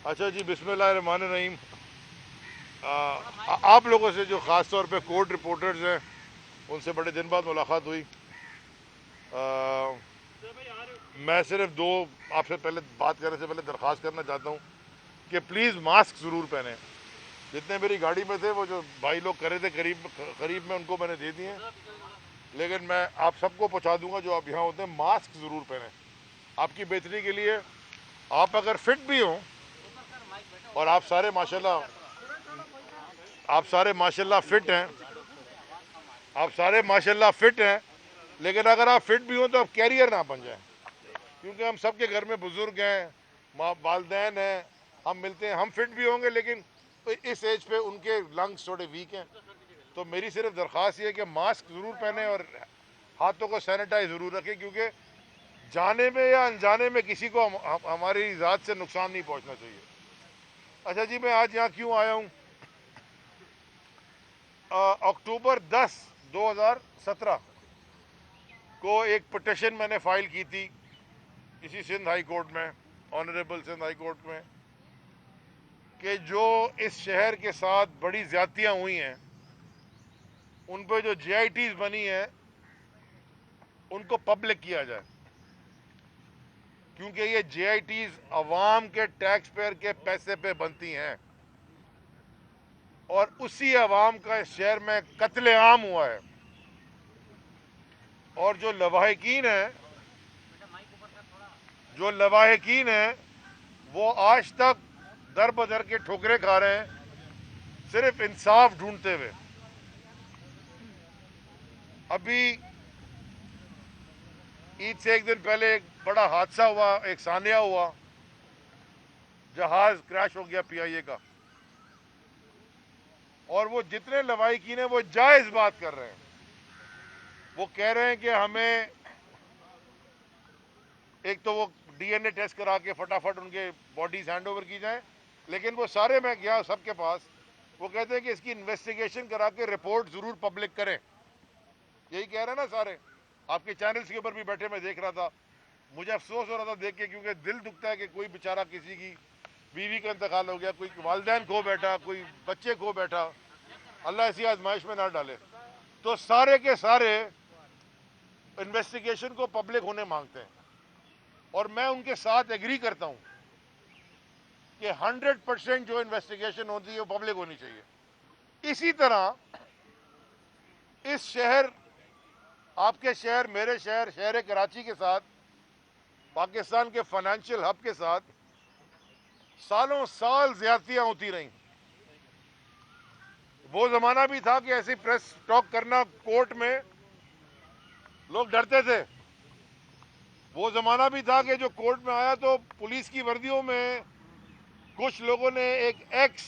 अच्छा जी, बिस्मिल्लाहिर्रहमानिर्रहीम। आप लोगों से जो ख़ास तौर पे कोर्ट रिपोर्टर्स हैं, उनसे बड़े दिन बाद मुलाकात हुई। आ, मैं सिर्फ दो आपसे पहले बात करने से पहले दरख्वास्त करना चाहता हूँ कि प्लीज़ मास्क ज़रूर पहने। जितने मेरी गाड़ी में थे वो जो भाई लोग करे थे करीब करीब में, उनको मैंने दे दिए, लेकिन मैं आप सबको पहुँचा दूंगा जो आप यहाँ होते हैं। मास्क ज़रूर पहने, आपकी बेहतरी के लिए। आप अगर फिट भी हों, और आप सारे माशाल्लाह फिट हैं, आप सारे माशाल्लाह फिट हैं, लेकिन अगर आप फिट भी हो तो आप कैरियर ना बन जाए, क्योंकि हम सबके घर में बुजुर्ग हैं, माँ वालदैन हैं, हम मिलते हैं। हम फिट भी होंगे लेकिन इस एज पे उनके लंग्स थोड़े वीक हैं। तो मेरी सिर्फ दरख्वास्त ये है कि मास्क ज़रूर पहने और हाथों को सैनिटाइज ज़रूर रखें, क्योंकि जाने में या अनजाने में किसी को हमारी ज़ात से नुकसान नहीं पहुंचना चाहिए। अच्छा जी, मैं आज यहाँ क्यों आया हूँ? अक्टूबर 10 2017 को एक पिटिशन मैंने फाइल की थी इसी सिंध हाई कोर्ट में, ऑनरेबल सिंध हाई कोर्ट में, कि जो इस शहर के साथ बड़ी ज्यादतियां हुई हैं, उन पर जो JITs बनी है उनको पब्लिक किया जाए, क्योंकि ये JITs अवाम के टैक्स पेयर के पैसे पे बनती हैं और उसी अवाम का इस शहर में कत्लेआम हुआ है। और जो लवाहिकीन हैं वो आज तक दर बदर के ठोकरे खा रहे हैं, सिर्फ इंसाफ ढूंढते हुए। अभी ईद से एक दिन पहले एक बड़ा हादसा हुआ, एक सानिया हुआ, जहाज क्रैश हो गया PIA का। और वो जितने लवाहिकीन हैं वो जायज बात कर रहे हैं। वो कह रहे हैं कि हमें एक तो वो DNA टेस्ट करा के फटाफट उनके बॉडीज हैंड ओवर की जाए, लेकिन वो सारे, मैं गया सबके पास, वो कहते हैं कि इसकी इन्वेस्टिगेशन करा के रिपोर्ट जरूर पब्लिक करें। यही कह रहे हैं ना सारे, आपके चैनल्स के ऊपर भी बैठे मैं देख रहा था। मुझे अफसोस हो रहा था देख के, क्योंकि दिल दुखता है कि कोई बेचारा, किसी की बीवी का इंतकाल हो गया, कोई वालदैन खो बैठा, कोई बच्चे खो बैठा। अल्लाह ऐसी आजमाइश में ना डाले। तो सारे के सारे इन्वेस्टिगेशन को पब्लिक होने मांगते हैं, और मैं उनके साथ एग्री करता हूं कि 100% जो इन्वेस्टिगेशन होती है वो पब्लिक होनी चाहिए। इसी तरह इस शहर, आपके शहर, मेरे शहर, शहर कराची के साथ, पाकिस्तान के फाइनेंशियल हब के साथ सालों साल ज्यादतियां होती रहीं। वो जमाना भी था कि ऐसी प्रेस टॉक करना कोर्ट में लोग डरते थे। वो जमाना भी था कि जो कोर्ट में आया तो पुलिस की वर्दियों में कुछ लोगों ने एक एक्स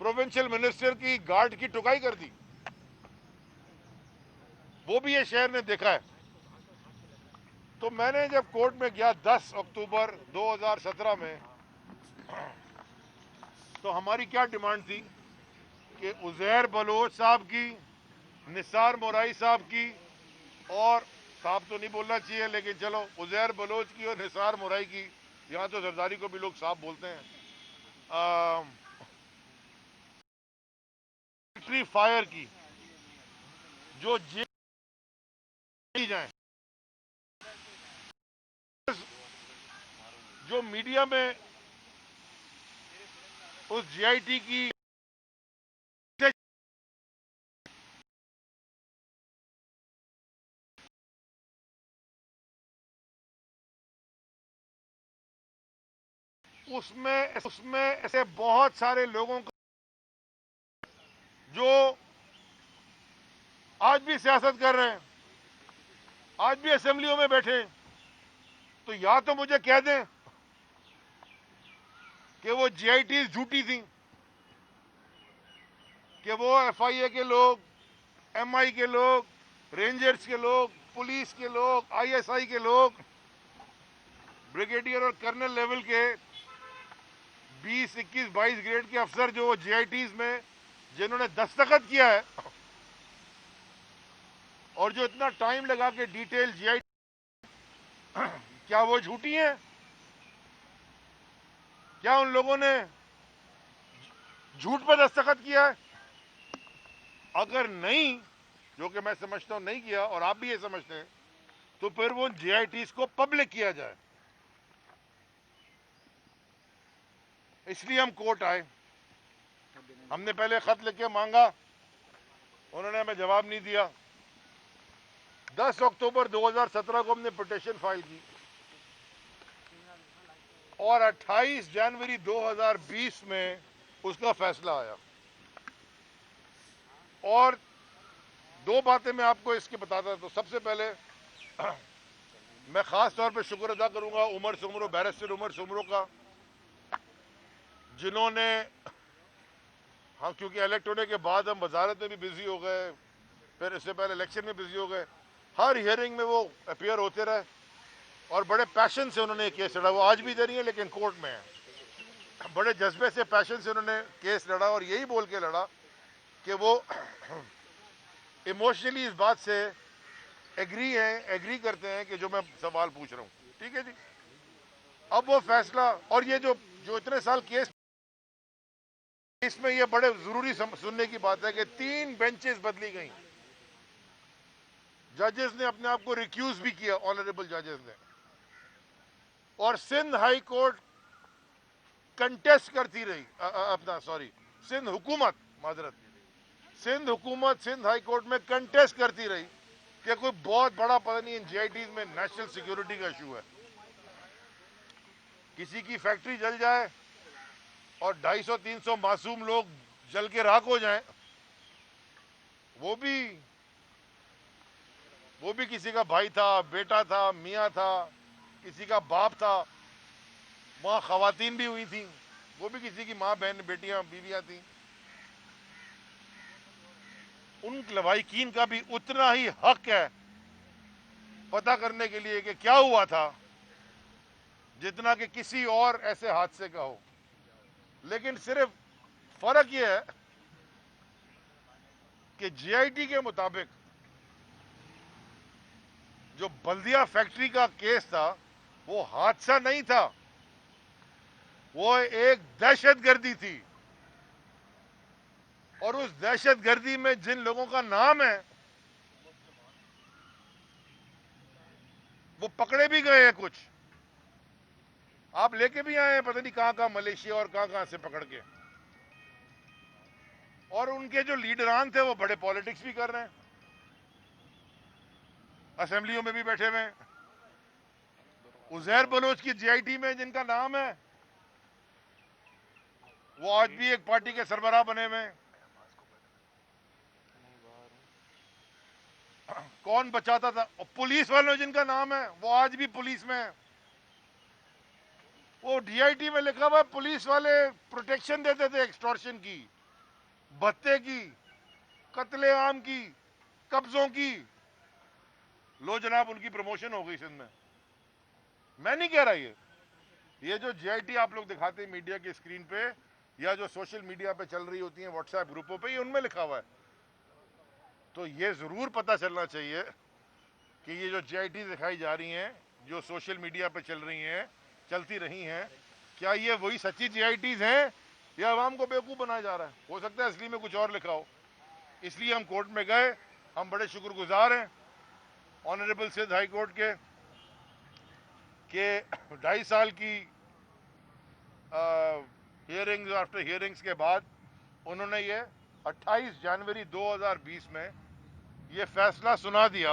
प्रोविंशियल मिनिस्टर की गार्ड की टुकाई कर दी। वो भी ये शहर ने देखा है। तो मैंने जब कोर्ट में गया 10 अक्टूबर 2017 में, तो हमारी क्या डिमांड थी कि उजैर बलोच साहब की, निसार मोराई साहब की, और साहब तो नहीं बोलना चाहिए लेकिन चलो, उजैर बलोच की और निसार मोराई की, यहाँ तो जरदारी को भी लोग साहब बोलते हैं, फैक्ट्री फायर की जो जेल जाए। जो मीडिया में उस JIT की, उसमें उसमें ऐसे बहुत सारे लोगों को जो आज भी सियासत कर रहे हैं, आज भी असेंबलियों में बैठे हैं। तो या तो मुझे कह दें कि वो JITs झूठी थी, कि वो FIA के लोग, MI के लोग, रेंजर्स के लोग, पुलिस के लोग, ISI के लोग, ब्रिगेडियर और कर्नल लेवल के 20, 21, 22 ग्रेड के अफसर जो JITs में जिन्होंने दस्तखत किया है, और जो इतना टाइम लगा के डिटेल JIT, क्या वो झूठी हैं? क्या उन लोगों ने झूठ पर दस्तखत किया है? अगर नहीं, जो कि मैं समझता हूं नहीं किया और आप भी ये समझते हैं, तो फिर वो जीआईटीज को पब्लिक किया जाए। इसलिए हम कोर्ट आए। हमने पहले खत लिख के मांगा, उन्होंने हमें जवाब नहीं दिया। 10 अक्टूबर 2017 को हमने पिटीशन फाइल की और 28 जनवरी 2020 में उसका फैसला आया। और दो बातें मैं आपको इसके बताता। तो सबसे पहले मैं खास तौर पे शुक्र अदा करूंगा उमर सुमरो, बैरिस्टर उमर सुमरो का, जिन्होंने, हाँ, क्योंकि इलेक्ट होने के बाद हम वजारत में भी बिजी हो गए, फिर इससे पहले इलेक्शन में बिजी हो गए, हर हियरिंग में वो अपियर होते रहे और बड़े पैशन से उन्होंने केस लड़ा। वो आज भी दे रही है लेकिन कोर्ट में है। बड़े जज्बे से, पैशन से उन्होंने केस लड़ा और यही बोल के लड़ा कि वो इमोशनली इस बात से एग्री करते हैं कि जो मैं सवाल पूछ रहा हूँ। ठीक है जी। अब वो फैसला, और ये जो जो इतने साल केस, इसमें ये बड़े जरूरी सुनने की बात है कि 3 बेंचेस बदली गई। जजेस ने अपने आप को रिक्यूज भी किया, ऑनरेबल जजेस ने। और सिंध हाई कोर्ट कंटेस्ट करती रही, अपना सॉरी, सिंध हुकूमत, माजरत, सिंध हुकूमत सिंध हाई कोर्ट में कंटेस्ट करती रही कि कोई बहुत बड़ा, पता नहीं, इन जीआईटीज में नेशनल सिक्योरिटी का इशू है। किसी की फैक्ट्री जल जाए और 250-300 मासूम लोग जल के राख हो जाएं, वो भी किसी का भाई था, बेटा था, मियाँ था, किसी का बाप था। वहां खवातीन भी हुई थी, वो भी किसी की माँ, बहन, बेटियां, बीवियां थी। उन लवाहिकीन का भी उतना ही हक है पता करने के लिए कि क्या हुआ था, जितना कि किसी और ऐसे हादसे का हो। लेकिन सिर्फ फर्क यह है कि जीआईटी के मुताबिक जो बल्दिया फैक्ट्री का केस था वो हादसा नहीं था, वो एक दहशतगर्दी थी। और उस दहशतगर्दी में जिन लोगों का नाम है वो पकड़े भी गए हैं। कुछ आप लेके भी आए हैं, पता नहीं कहां कहां, मलेशिया और कहां कहां से पकड़ के। और उनके जो लीडरान थे वो बड़े पॉलिटिक्स भी कर रहे हैं, असेंबलियों में भी बैठे हुए हैं। उजैर बलोच की जीआईटी में जिनका नाम है वो आज भी एक पार्टी के सरबराह बने हुए हैं। कौन बचाता था? और पुलिस वालों जिनका नाम है वो आज भी पुलिस में है। वो डीआईटी में लिखा हुआ पुलिस वाले प्रोटेक्शन देते थे, एक्सटॉर्शन की, भत्ते की, कत्ले आम की, कब्जों की। लो जनाब, उनकी प्रमोशन हो गई सिंध में। मैं नहीं कह रहा ये जो जीआईटी आप लोग दिखाते हैं मीडिया की स्क्रीन पे या जो सोशल मीडिया पे चल रही होती है व्हाट्सएप ग्रुपों पे, ये उनमें लिखा हुआ है। तो ये जरूर पता चलना चाहिए कि ये जो जीआईटी दिखाई जा रही हैं, जो सोशल मीडिया पे चल रही हैं, चलती रही हैं, क्या ये वही सच्ची जीआईटीज हैं या आवाम को बेवकूफ़ बनाया जा रहा है? हो सकता है असली में कुछ और लिखा हो। इसलिए हम कोर्ट में गए। हम बड़े शुक्रगुजार हैं ऑनरेबल सिंध हाई कोर्ट के 2.5 साल की हियरिंग्स, आफ्टर हियरिंग्स के बाद उन्होंने ये 28 जनवरी 2020 में ये फैसला सुना दिया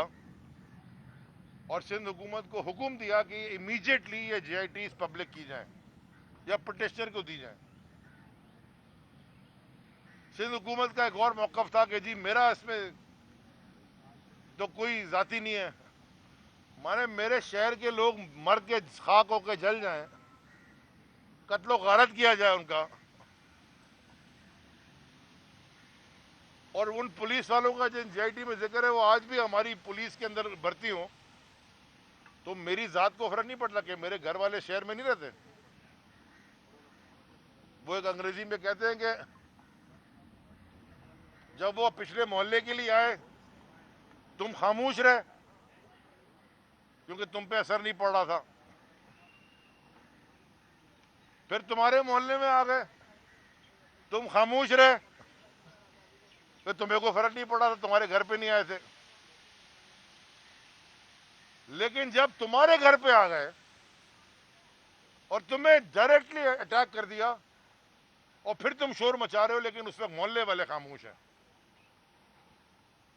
और सिंध हुकूमत को हुक्म दिया कि इमीडिएटली ये जीआईटीज पब्लिक की जाए या पिटिशनर को दी जाए। सिंध हुकूमत का एक और मौकफ था कि जी मेरा इसमें तो कोई जाति नहीं है, माने मेरे शहर के लोग मर के खाक होकर जल जाएं, कत्लो गारत किया जाए उनका, और उन पुलिस वालों का जिन जीआईटी में जिक्र है वो आज भी हमारी पुलिस के अंदर भर्ती हो, तो मेरी जात को फर्क नहीं पड़ता कि मेरे घर वाले शहर में नहीं रहते। वो एक अंग्रेजी में कहते हैं कि जब वो पिछले मोहल्ले के लिए आए तुम खामोश रहे क्योंकि तुम पे असर नहीं पड़ रहा था। फिर तुम्हारे मोहल्ले में आ गए, तुम खामोश रहे, फिर तुम्हें को फर्क नहीं पड़ा था, तुम्हारे घर पे नहीं आए थे। लेकिन जब तुम्हारे घर पे आ गए और तुम्हें डायरेक्टली अटैक कर दिया और फिर तुम शोर मचा रहे हो, लेकिन उस वक्त मोहल्ले वाले खामोश हैं।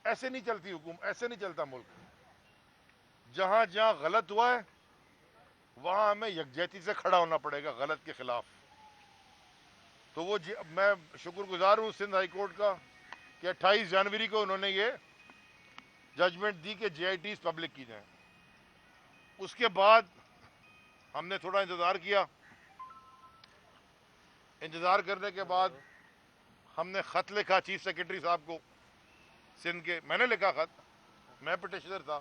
ऐसे नहीं चलती हुकूमत, ऐसे नहीं चलता मुल्क। जहां जहां गलत हुआ है वहां हमें यकजहती से खड़ा होना पड़ेगा गलत के खिलाफ। तो वो मैं शुक्रगुजार हूं सिंध हाई कोर्ट का कि 28 जनवरी को उन्होंने ये जजमेंट दी कि JITs पब्लिक की जाए। उसके बाद हमने थोड़ा इंतजार किया। इंतजार करने के बाद हमने खत लिखा चीफ सेक्रेटरी साहब को सिंध के। मैंने लिखा खत, मैं पिटिशनर था,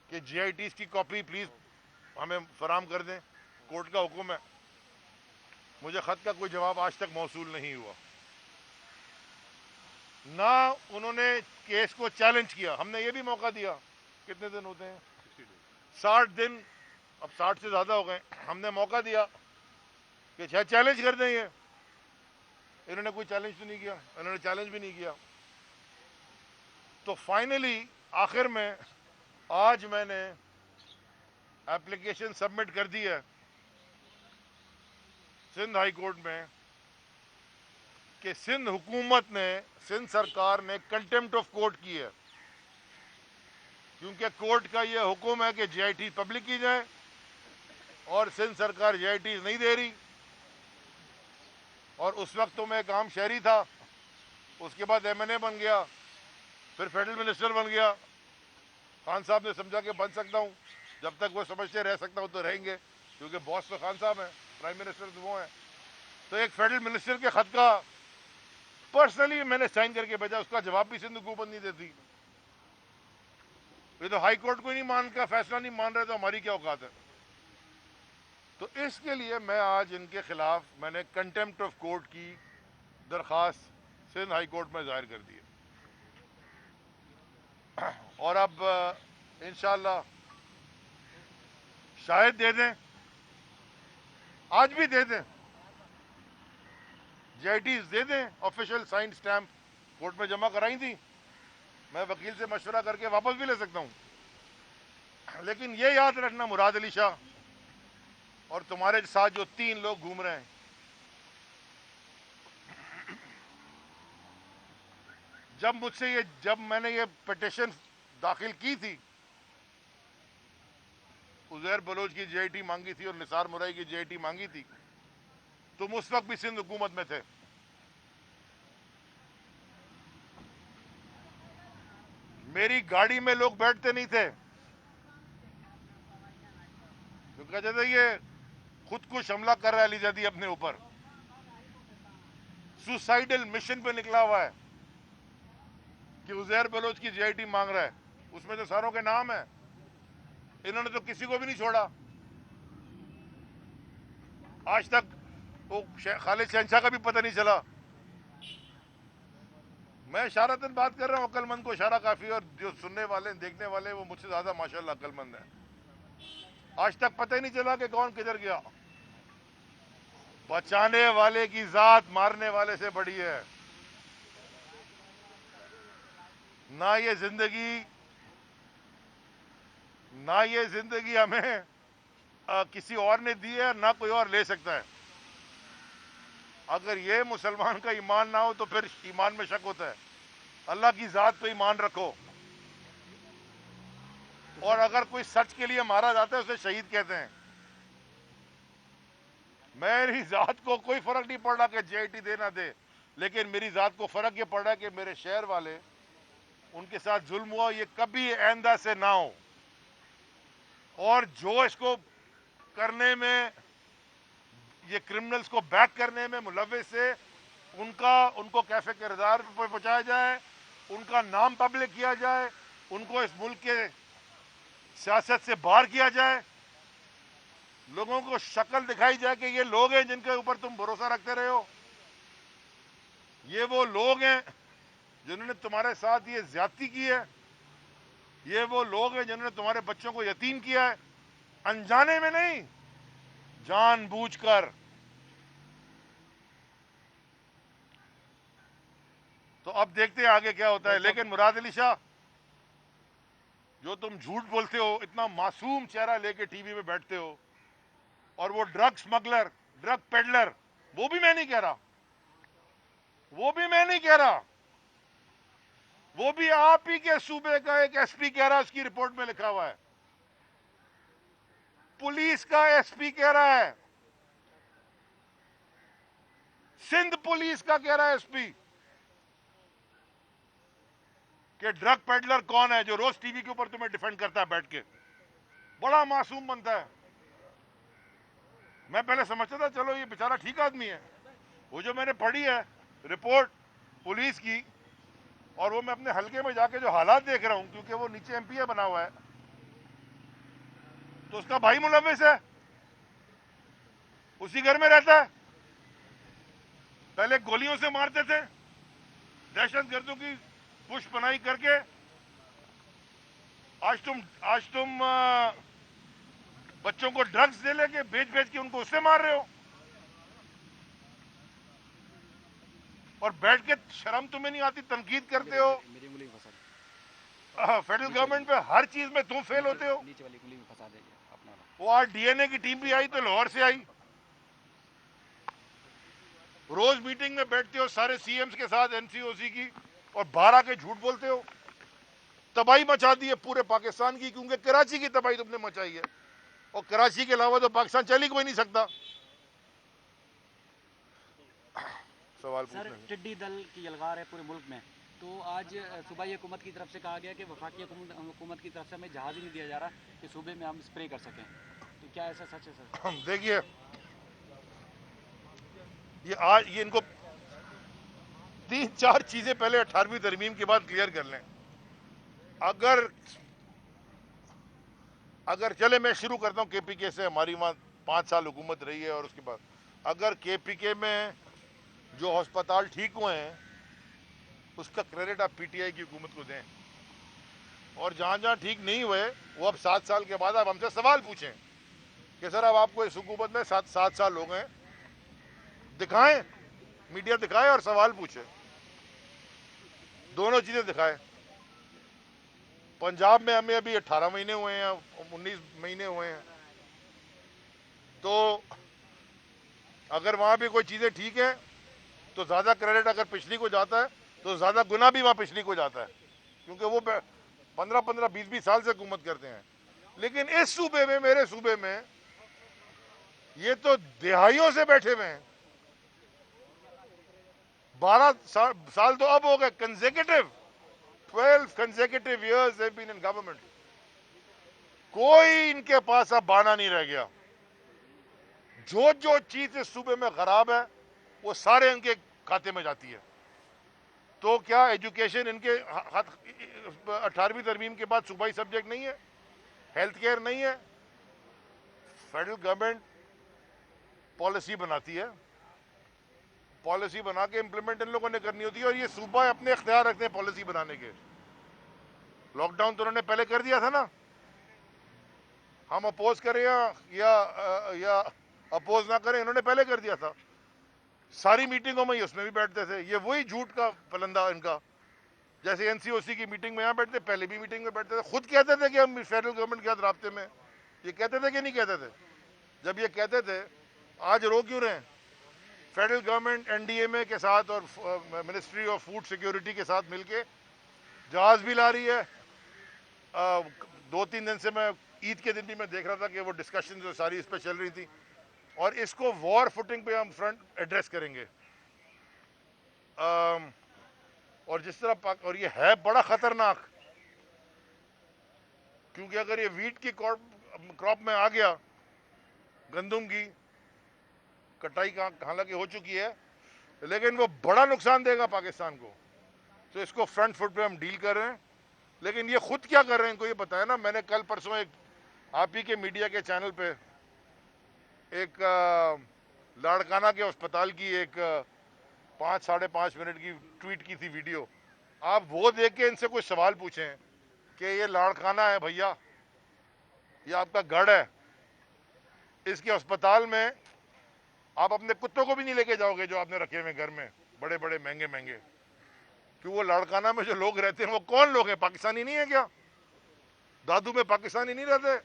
कि JITs की कॉपी प्लीज हमें फराम कर दें, कोर्ट का हुक्म है। मुझे खत का कोई जवाब आज तक मौसूल नहीं हुआ। ना उन्होंने केस को चैलेंज किया। हमने ये भी मौका दिया, कितने दिन होते हैं, 60 दिन, अब 60 से ज्यादा हो गए। हमने मौका दिया कि शायद चैलेंज कर दें ये। इन्होंने कोई चैलेंज तो नहीं किया, इन्होंने चैलेंज भी नहीं किया। तो फाइनली आखिर में आज मैंने एप्लीकेशन सबमिट कर दी है सिंध हाई कोर्ट में कि सिंध हुकूमत ने, सिंध सरकार ने कंटेम्प्ट ऑफ कोर्ट की है, क्योंकि कोर्ट का यह हुक्म है कि JIT पब्लिक की जाए और सिंध सरकार JIT नहीं दे रही। और उस वक्त तो मैं काम शहरी था, उसके बाद MNA बन गया, फिर फेडरल मिनिस्टर बन गया। खान साहब ने समझा कि बन सकता हूँ, जब तक वो समझते रह सकता हूँ तो रहेंगे, क्योंकि बॉस तो खान साहब हैं, प्राइम मिनिस्टर तो वो हैं। तो एक फेडरल मिनिस्टर के खत का पर्सनली मैंने साइन करके भेजा, उसका जवाब भी सिंध हुकूमत नहीं देती। ये तो हाई कोर्ट को ही नहीं मान का फैसला नहीं मान रहे, तो हमारी क्या औकात है। तो इसके लिए मैं आज इनके खिलाफ मैंने कंटेम्प्ट ऑफ कोर्ट की दरखास्त सिंध हाई कोर्ट में जाहिर कर दी है। और अब इंशाल्लाह शायद दे दें, आज भी दे दें, JITs दे दें। ऑफिशियल साइन स्टैंप कोर्ट में जमा कराई थी, मैं वकील से मशवरा करके वापस भी ले सकता हूं। लेकिन ये याद रखना मुराद अली शाह और तुम्हारे साथ जो 3 लोग घूम रहे हैं, जब मैंने ये पिटीशन दाखिल की थी, उजैर बलोच की JIT मांगी थी और निसार मुराई की JIT मांगी थी, तुम उस वक्त भी सिंध हुकूमत में थे। मेरी गाड़ी में लोग बैठते नहीं थे, तो कहते थे ये खुद कुछ हमला कर रहा है अलीजादी अपने ऊपर, सुसाइडल मिशन पे निकला हुआ है कि उजैर बलोच की JIT मांग रहा है। उसमें तो सारों के नाम है, इन्होंने तो किसी को भी नहीं छोड़ा आज तक। वो खालिद शहनशाह का भी पता नहीं चला। मैं इशारतन बात कर रहा हूँ, अक्लमंद को इशारा काफी, और जो सुनने वाले देखने वाले वो मुझसे ज्यादा माशाल्लाह अक्लमंद है। आज तक पता ही नहीं चला कि कौन किधर गया। बचाने वाले की जात मारने वाले से बड़ी है। ना ये जिंदगी हमें किसी और ने दी है, ना कोई और ले सकता है। अगर ये मुसलमान का ईमान ना हो तो फिर ईमान में शक होता है। अल्लाह की जात पे ईमान रखो, और अगर कोई सच के लिए मारा जाता है उसे शहीद कहते हैं। मेरी जात को कोई फर्क नहीं पड़ रहा कि JIT दे ना दे, लेकिन मेरी जात को फर्क ये पड़ रहा है कि मेरे शहर वाले, उनके साथ जुल्म हुआ, ये कभी आइंदा से ना हो। और जो इसको करने में, ये क्रिमिनल्स को बैक करने में मुलव्विस है, उनको कैफे किरदार पर पहुंचाया जाए, उनका नाम पब्लिक किया जाए, उनको इस मुल्क के सियासत से बाहर किया जाए, लोगों को शक्ल दिखाई जाए कि ये लोग हैं जिनके ऊपर तुम भरोसा रखते रहे हो, ये वो लोग हैं जिन्होंने तुम्हारे साथ ये ज्यादती की है, ये वो लोग हैं जिन्होंने तुम्हारे बच्चों को यतीम किया है, अनजाने में नहीं, जानबूझकर। तो अब देखते हैं आगे क्या होता है। लेकिन मुराद अली शाह, जो तुम झूठ बोलते हो, इतना मासूम चेहरा लेके टीवी में बैठते हो, और वो ड्रग स्मगलर, ड्रग पेडलर, वो भी मैं नहीं कह रहा, वो भी मैं नहीं कह रहा, वो भी आप ही के सूबे का एक एसपी कह रहा है, उसकी रिपोर्ट में लिखा हुआ है। पुलिस का एसपी कह रहा है, सिंध पुलिस का कह रहा है एसपी, कि ड्रग पेडलर कौन है जो रोज टीवी के ऊपर तुम्हें डिफेंड करता है बैठ के। बड़ा मासूम बनता है। मैं पहले समझता था चलो ये बेचारा ठीक आदमी है। वो जो मैंने पढ़ी है रिपोर्ट पुलिस की, और वो मैं अपने हलके में जाके जो हालात देख रहा हूं, क्योंकि वो नीचे एमपीए बना हुआ है, तो उसका भाई मुलविस है, उसी घर में रहता है। पहले गोलियों से मारते थे, दहशत गर्दों की पुष्पनाई करके। आज तुम बच्चों को ड्रग्स दे लेके बेच बेच के उनको उससे मार रहे हो, और बैठ के शर्म तुम्हें नहीं आती, तनकीद करते हो। मेरी उंगली में फंसा फेडरल गवर्नमेंट पे हर चीज में तुम फेल होते हो। नीचे वाली उंगली में फंसा देंगे अपना वाला। वो आज डीएनए की टीम भी आई तो लाहौर से आई। रोज मीटिंग में बैठते हो सारे सीएम्स के साथ एनसीओसी की, और बाहर आके झूठ बोलते हो। तबाही मचा दी है पूरे पाकिस्तान की, क्योंकि कराची की तबाही तुमने मचाई है, और कराची के अलावा तो पाकिस्तान चल ही कोई नहीं सकता। सवाल सर, पूछने टिड्डी दल की यलगार है पूरे मुल्क में, तो आज सूबाई हुकूमत की तरफ से कहा गया कि वफाकी हुकूमत की तरफ से हमें जहाज़ ही नहीं दिया जा रहा कि सूबे में हम स्प्रे कर सकें, तो क्या ऐसा सच है सर? देखिए, ये इनको 3-4 चीजें पहले 18वीं तरमीम के बाद क्लियर कर लें। अगर अगर चले मैं शुरू करता हूं केपीके से। हमारी वहां 5 साल हुकूमत रही है, और उसके बाद अगर केपीके में जो अस्पताल ठीक हुए हैं उसका क्रेडिट आप पीटीआई की हुकूमत को दें, और जहां जहां ठीक नहीं हुए वो अब 7 साल के बाद आप हमसे सवाल पूछें कि सर अब आपको इस हुकूमत में 7 साल हो गए, दिखाएं, मीडिया दिखाए और सवाल पूछे, दोनों चीजें दिखाएं। पंजाब में हमें अभी 18 महीने हुए हैं, 19 महीने हुए हैं, तो अगर वहां भी कोई चीजें ठीक है तो ज्यादा क्रेडिट अगर पिछली को जाता है तो ज्यादा गुना भी वहां पिछली को जाता है, क्योंकि वो 15-15, 20-20 साल से हुकूमत करते हैं। लेकिन इस सूबे में, मेरे सूबे में, ये तो दिहाइयों से बैठे हुए हैं। 12 साल तो अब हो गए consecutive, 12 consecutive years have been in government. कोई इनके पास अब बहाना नहीं रह गया। जो जो चीज इस सूबे में खराब है वो सारे इनके खाते में जाती है। तो क्या एजुकेशन इनके 18वीं तरमीम के बाद सूबाई सब्जेक्ट नहीं है? हेल्थ केयर नहीं है? फेडरल गवर्नमेंट पॉलिसी बनाती है, पॉलिसी बना के इंप्लीमेंट इन लोगों ने करनी होती है, और ये सूबा अपने इख्तियार रखते हैं पॉलिसी बनाने के। लॉकडाउन तो उन्होंने पहले कर दिया था ना, हम अपोज करें या अपोज ना करें, इन्होंने पहले कर दिया था। सारी मीटिंगों में उसमें भी बैठते थे। ये वही झूठ का फलंदा इनका, जैसे एनसीओसी की मीटिंग में यहाँ बैठते, पहले भी मीटिंग में बैठते थे, खुद कहते थे कि हम फेडरल गवर्नमेंट के साथ राब्ते में। ये कहते थे कि नहीं कहते थे? जब ये कहते थे, आज रो क्यों रहे हैं? फेडरल गवर्नमेंट एनडीएमए के साथ और मिनिस्ट्री ऑफ फूड सिक्योरिटी के साथ मिलके जहाज भी ला रही है। 2-3 दिन से मैं ईद के दिन भी मैं देख रहा था कि वो डिस्कशन जो सारी इस पर चल रही थी, और इसको वॉर फुटिंग पे हम फ्रंट एड्रेस करेंगे। और जिस तरह और ये है बड़ा खतरनाक, क्योंकि अगर ये वीट की क्रॉप में आ गया, गंदम की कटाई हालांकि हो चुकी है, लेकिन वो बड़ा नुकसान देगा पाकिस्तान को। तो इसको फ्रंट फुट पे हम डील कर रहे हैं। लेकिन ये खुद क्या कर रहे हैं इनको ये बताया ना। मैंने कल परसों एक आप ही के मीडिया के चैनल पे एक लाड़काना के अस्पताल की एक 5-5.5 मिनट की ट्वीट की थी वीडियो। आप वो देख के इनसे कोई सवाल पूछें कि ये लाड़काना है भैया, ये आपका गढ़ है, इसके अस्पताल में आप अपने कुत्तों को भी नहीं लेके जाओगे जो आपने रखे हुए घर में, बड़े बड़े महंगे महंगे। कि वो लाड़काना में जो लोग रहते हैं वो कौन लोग हैं, पाकिस्तानी नहीं है क्या? दादू में पाकिस्तानी नहीं रहते,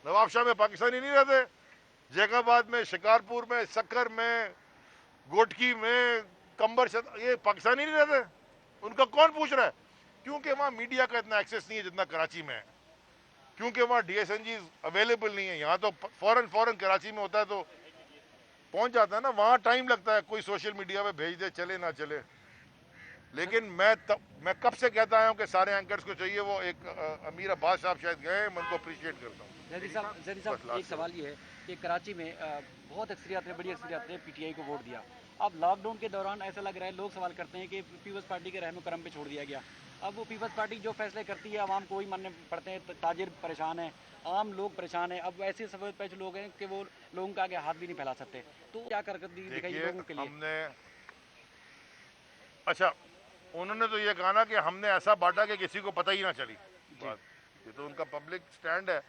नवाबशाह में पाकिस्तानी नहीं रहते, जैकाबाद में, शिकारपुर में, सक्कर में, गोटकी में, कंबर ये पाकिस्तानी नहीं रहते? उनका कौन पूछ रहा है? क्योंकि वहां मीडिया का इतना एक्सेस नहीं है जितना कराची में है, क्योंकि वहां डीएसएनजी अवेलेबल नहीं है। यहाँ तो फौरन फौरन कराची में होता है तो पहुंच जाता है ना, वहां टाइम लगता है, कोई सोशल मीडिया पे भेज दे, चले ना चले। लेकिन मैं कब से कहता आया हूं कि सारे एंकर्स को चाहिए, वो एक अमीर अब्बास साहब शायद गए, मैं उनको अप्रिशिएट करता हूँ। जैदी साहब एक सवाल ये है कि कराची में बहुत अक्सरियत ने, बड़ी अक्सरियत ने पीटीआई को वोट दिया। अब लॉकडाउन के दौरान ऐसा लग रहा है, लोग सवाल करते हैं कि पीपल्स पार्टी के रहनुमा करम पे छोड़ दिया गया। अब वो पीपल्स पार्टी जो फैसले करती है आवाम को ही मानने पड़ते हैं, ताजिर परेशान है, आम लोग परेशान है। अब ऐसे सफेद पैच लोग हैं कि वो लोगों का आगे हाथ भी नहीं फैला सकते। तो क्या करकर्दगी दिखाई देखिए लोगों के लिए? हमने, अच्छा, उन्होंने तो ये कहा ना कि हमने ऐसा बांटा कि किसी को पता ही ना चली बात, ये तो उनका पब्लिक स्टैंड है।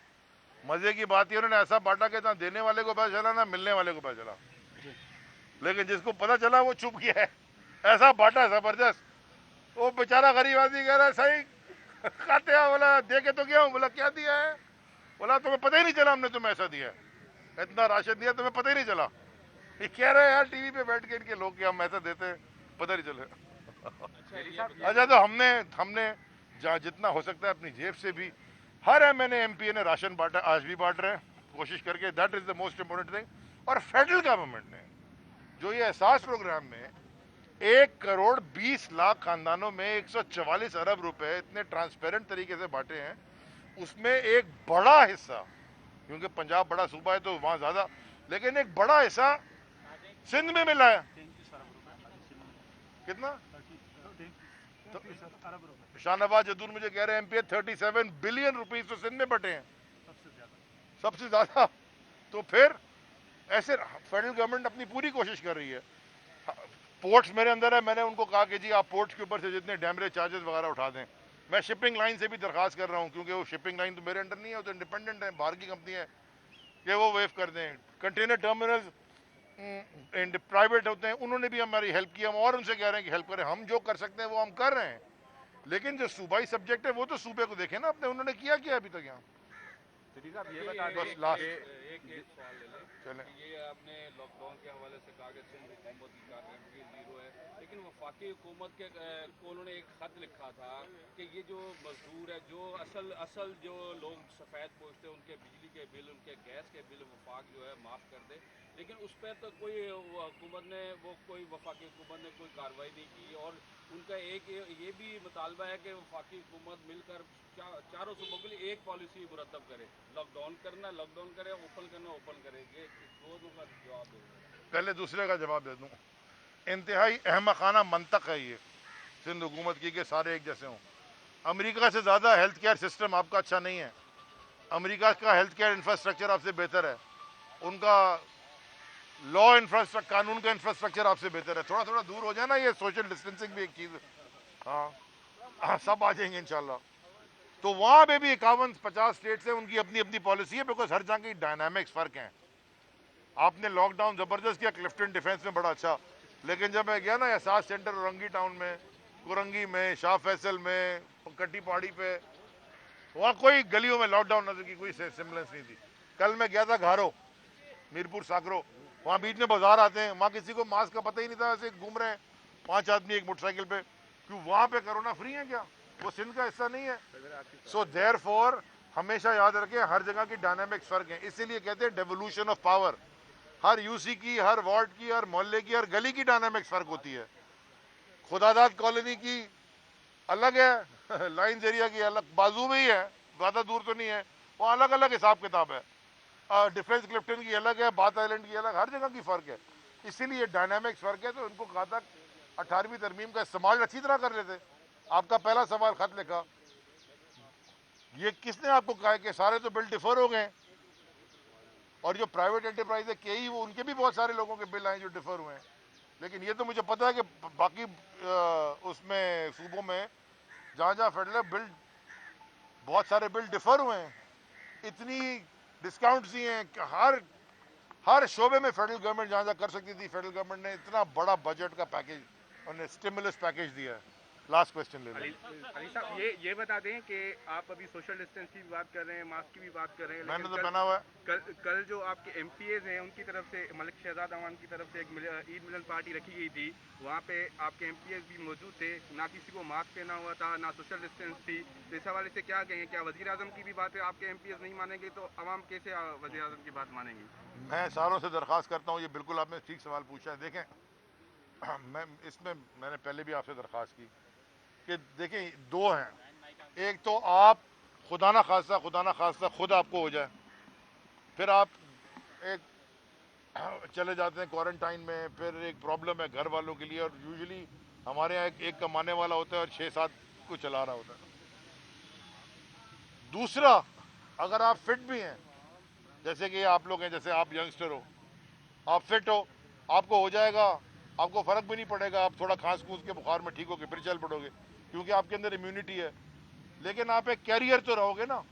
मजे की बात है उन्होंने ऐसा बांटा कि ना देने वाले को पता चला ना मिलने वाले को पता चला, लेकिन जिसको पता चला वो चुप गया है। ऐसा बांटा जबरदस्त, वो बेचारा गरीब आदमी कह रहा है सही खाते हैं, बोला दे के तो गया हूँ, बोला क्या दिया है, बोला तुम्हें पता ही नहीं चला हमने तुम्हें ऐसा दिया है, इतना राशन दिया तुम्हें पता ही नहीं चला। ये कह रहे हैं यार टीवी पे बैठ के इनके लोग कि हम ऐसा देते हैं पता नहीं चले। अच्छा, तो हमने हमने जहाँ जितना हो सकता है अपनी जेब से भी, हर एमएनए एमपी ने राशन बांटा, आज भी बांट रहे हैं कोशिश करके, that is the most important thing. और फेडरल गवर्नमेंट ने जो ये एहसास प्रोग्राम में 1 करोड़ 20 लाख खानदानों में 144 अरब रुपए इतने ट्रांसपेरेंट तरीके से बांटे हैं, उसमें एक बड़ा हिस्सा, क्योंकि पंजाब बड़ा सूबा है तो वहां ज्यादा, लेकिन एक बड़ा हिस्सा सिंध में मिला है। कितना? तो शाहनवाज जदूर मुझे कह रहे हैं एमपी 37 बिलियन रुपीस तो सिंध में बटे हैं, सबसे ज्यादा। तो फिर ऐसे फेडरल गवर्नमेंट अपनी पूरी कोशिश कर रही है। पोर्ट्स मेरे अंदर है, मैंने उनको कहा कि जी आप पोर्ट्स के ऊपर से जितने डैमरेज चार्जेस वगैरह उठा दें। मैं शिपिंग लाइन से भी दरखास्त कर रहा हूँ, क्योंकि वो शिपिंग लाइन तो मेरे अंडर नहीं है, वो तो इंडिपेंडेंट है, बाहर की कंपनी है, कि वो वेव कर दें। कंटेनर टर्मिनल्स प्राइवेट होते हैं, उन्होंने भी हमारी हेल्प की, हम और उनसे कह रहे हैं कि हेल्प करें, हम जो कर सकते हैं वो हम कर रहे हैं। लेकिन जो सूबाई सब्जेक्ट है वो तो सूबे को देखे ना अपने, उन्होंने किया क्या अभी तक यहाँ? ये बता बस दें लास्ट एक सवाल ले लें। चलें। ये आपने लॉकडाउन के हवाले से कहा कि सिंध हुकूमत की कारकर्दगी जीरो है, लेकिन वफाकी हुकूमत के को उन्होंने एक खत लिखा था कि ये जो मजदूर है, जो असल जो लोग सफ़ेद पोषते हैं, उनके बिजली के बिल, उनके गैस के बिल वफाक जो है माफ़ कर दे, लेकिन उस पर तो कोई हुकूमत ने कोई वफाकी हुकूमत ने कोई कार्रवाई नहीं की। और उनका एक ये भी मुतालबा है कि वफाकी हुकूमत मिलकर चारों सूबों के लिए एक पॉलिसी मुरतब करे, लॉकडाउन करना लॉकडाउन करे, ओपन करना ओपन करे। ये दोनों का जवाब दे। पहले दूसरे का जवाब दे दूं, इंतहाई अहमकाना मंतक है ये सिंध हुकूमत की कि सारे एक जैसे हों। अमेरिका से ज़्यादा हेल्थ केयर सिस्टम आपका अच्छा नहीं है, अमेरिका का हेल्थ केयर इंफ्रास्ट्रक्चर आपसे बेहतर है, उनका लॉ इंफ्रास्ट्रक्चर, कानून का इंफ्रास्ट्रक्चर आपसे बेहतर है। थोड़ा थोड़ा दूर हो जाए ना, ये सोशल डिस्टेंसिंग भी एक चीज़। हाँ, सब आ जाएंगे इंशाल्लाह। तो वहाँ पे भी 51-50 स्टेट से उनकी अपनी अपनी पॉलिसी है, बिकॉज हर जगह की डायनामिक्स फ़र्क हैं। आपने लॉकडाउन ज़बरदस्त किया क्लिफ्टन डिफेंस में, बड़ा अच्छा, लेकिन जब मैं गया ना एहसास सेंटर औरंगी टाउन में, कुरंगी में, शाह फैसल में, कट्टी पहाड़ी पे, वहाँ कोई गलियों में लॉकडाउन नजर की कोई सिमलेंस नहीं थी। कल मैं गया था घारो, मीरपुर साकरो, वहाँ बीच में बाजार आते हैं, वहाँ किसी को मास्क का पता ही नहीं था, ऐसे घूम रहे हैं 5 आदमी एक मोटरसाइकिल पे। क्यों? वहाँ पे कोरोना फ्री है क्या? वो सिंध का हिस्सा नहीं है। सो देयरफॉर हमेशा याद रखें हर जगह की डायनामिक्स फर्क है, इसीलिए कहते हैं devolution of power. Her UC की, हर वार्ड की, हर मोहल्ले की, हर गली की डायनामिक्स फर्क होती है। खुदादाद कॉलोनी की अलग है, लाइन्स एरिया की अलग, बाजू में ही है, ज़्यादा दूर तो नहीं है, वो अलग अलग हिसाब किताब है। डिफेंस क्लिफ्टन की अलग है, बात आइलैंड की अलग, हर जगह की फ़र्क है, इसीलिए डायनामिक्स फ़र्क है। तो इनको कहा था 18वीं तरमीम का इस्तेमाल अच्छी तरह कर लेते। आपका पहला सवाल खत लिखा, ये किसने आपको कहा कि सारे तो बिल डिफर हो गए, और जो प्राइवेट एंटरप्राइज है कई, वो उनके भी बहुत सारे लोगों के बिल आए जो डिफर हुए हैं। लेकिन ये तो मुझे पता है कि बाकी उसमें सूबों में जहाँ जहाँ फेडरल बिल, बहुत सारे बिल डिफर हुए हैं, इतनी डिस्काउंट दिए हैं कि हर शोबे में फेडरल गवर्नमेंट जहाँ जहाँ कर सकती थी, फेडरल गवर्नमेंट ने इतना बड़ा बजट का पैकेज, उन्हें स्टिमुलस पैकेज दिया है। लास्ट क्वेश्चन ले अली लें। अली साहब ये बता दें कि आप अभी सोशल डिस्टेंस की भी बात कर रहे हैं, मास्क की भी बात कर रहे हैं, मैंने लेकिन तो पहना हुआ है। कल जो आपके एमपीएज हैं उनकी तरफ से मलिक शहजाद अवान की तरफ से एक ईद मिलन पार्टी रखी गई थी, वहाँ पे आपके एमपीएज भी मौजूद थे, ना किसी को मास्क पहना हुआ था, ना सोशल डिस्टेंस थी। तो इस हवाले से क्या कहेंगे, क्या वज़ीर आज़म की भी बात है आपके एमपीएज नहीं मानेंगे तो अवाम कैसे वज़ीर आज़म की बात मानेंगी? मैं सारों से दरख्वास्त करता हूँ, ये बिल्कुल आपने ठीक सवाल पूछा है। देखें, मैं इसमें मैंने पहले भी आपसे दरख्वास्त की कि देखें, दो हैं। एक तो आप खुदा ना खास्ता खुद आपको हो जाए, फिर आप एक चले जाते हैं क्वारंटाइन में, फिर एक प्रॉब्लम है घर वालों के लिए, और यूजुअली हमारे यहाँ एक कमाने वाला होता है और 6-7 को चला रहा होता है। दूसरा, अगर आप फिट भी हैं, जैसे कि आप लोग हैं, जैसे आप यंगस्टर हो, आप फिट हो, आपको हो जाएगा, आपको फर्क भी नहीं पड़ेगा, आप थोड़ा खांस कूस के बुखार में ठीक होके फिर चल पड़ोगे, क्योंकि आपके अंदर इम्यूनिटी है। लेकिन आप एक कैरियर तो रहोगे ना।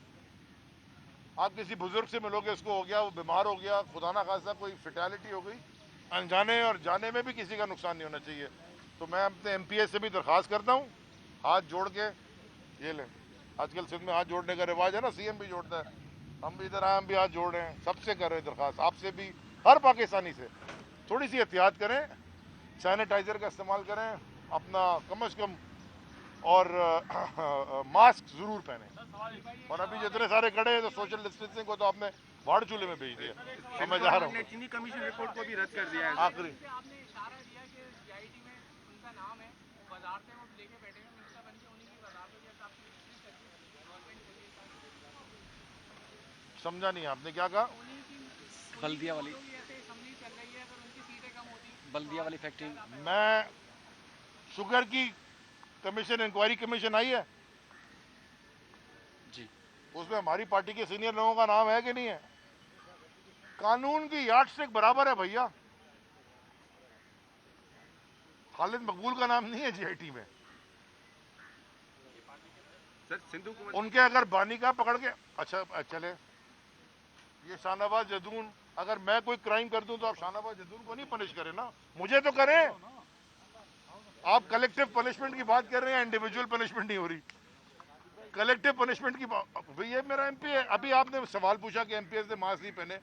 आप किसी बुजुर्ग से मिलोगे, उसको हो गया, वो बीमार हो गया, खुदा ना खासा कोई फिटैलिटी हो गई, अनजाने और जाने में भी किसी का नुकसान नहीं होना चाहिए। तो मैं अपने एमपीएस से भी दरख्वास्त करता हूँ, हाथ जोड़ के, ये लें, आजकल सिंध में हाथ जोड़ने का रिवाज है ना, सीएम भी जोड़ता है, हम भी इधर आए, हम भी हाथ जोड़ रहे हैं, सबसे कर रहे हैं दरख्वास्त, आपसे भी, हर पाकिस्तानी से। थोड़ी सी एहतियात करें, सैनिटाइज़र का इस्तेमाल करें, अपना कम से कम, और मास्क ज़रूर पहने। और अभी जितने सारे खड़े हैं तो सोशल डिस्टेंसिंग को तो आपने भाड़ चूल्हे में भेज दिया। अब मैं जा रहा हूँ। चीनी कमीशन रिपोर्ट को भी रद्द कर दिया है। आखिरी आपने इशारा दिया कि सीआईडी में उनका नाम है, बाजार से वो लेके बैठे हैं, मिनिस्टर बन के उन्हीं की बाजार में जैसे आपकी विजिट कर दी गवर्नमेंट के लिए समझा नहीं आपने क्या कहा? उन्हीं की बल्दिया वाली ऐसे असम्बली चल रही है, अगर उनकी सीटें कम होती बल्दिया वाली फैक्ट्री। मैं शुगर की कमीशन, इंक्वायरी कमीशन आई है, जी उसमें हमारी पार्टी के सीनियर लोगों का नाम है कि नहीं है? कानून की यार्डस्टिक बराबर है भैया, खालिद मकबूल का नाम नहीं है जीआईटी में। सर सिंधु को उनके अगर बानी का पकड़ के, अच्छा चले, ये शाहनवाज जदून, अगर मैं कोई क्राइम कर दूं तो आप शाहनवाज जदून को नहीं पनिश करें ना, मुझे तो करें। आप कलेक्टिव पनिशमेंट की बात कर रहे हैं, इंडिविजुअल पनिशमेंट नहीं हो रही, कलेक्टिव पनिशमेंट की बात। ये मेरा एमपी है। अभी आपने सवाल पूछा कि एमपीएस ने मास्क नहीं पहने,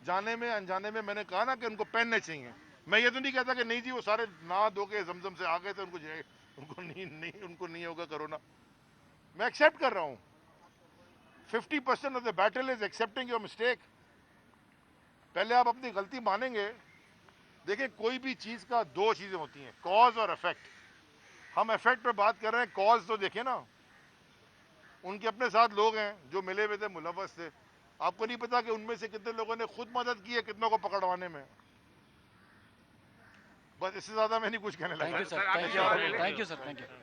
जाने में अनजाने में मैंने कहा ना कि उनको पहनने चाहिए। मैं ये तो नहीं कहता कि नहीं जी वो सारे नहा धो के जमजम से आ गए थे, उनको नहीं होगा कोरोना। मैं एक्सेप्ट कर रहा हूँ, 50% of the battle is accepting your mistake. पहले आप अपनी गलती मानेंगे। देखिए, कोई भी चीज का दो चीजें होती हैं, कॉज और इफेक्ट। हम इफेक्ट पे बात कर रहे हैं, कॉज तो देखिए ना, उनके अपने साथ लोग हैं जो मिले हुए थे, मुलव्वस थे। आपको नहीं पता कि उनमें से कितने लोगों ने खुद मदद की है कितनों को पकड़वाने में। बस इससे ज्यादा मैं नहीं कुछ कहने लगा। Thank you sir, thank you sir, thank you.